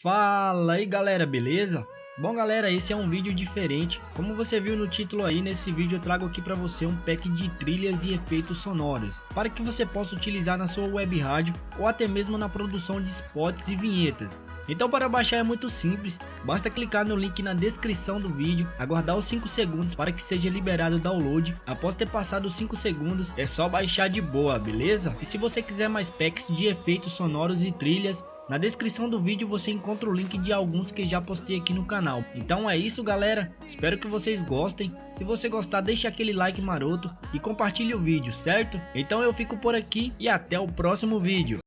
Fala aí galera, beleza? Bom galera, esse é um vídeo diferente. Como você viu no título aí, nesse vídeo eu trago aqui para você um pack de trilhas e efeitos sonoros para que você possa utilizar na sua web rádio ou até mesmo na produção de spots e vinhetas. Então para baixar é muito simples, basta clicar no link na descrição do vídeo, aguardar os 5 segundos para que seja liberado o download. Após ter passado os 5 segundos é só baixar de boa, beleza? E se você quiser mais packs de efeitos sonoros e trilhas, na descrição do vídeo você encontra o link de alguns que já postei aqui no canal. Então é isso galera, espero que vocês gostem. Se você gostar, deixa aquele like maroto e compartilhe o vídeo, certo? Então eu fico por aqui e até o próximo vídeo.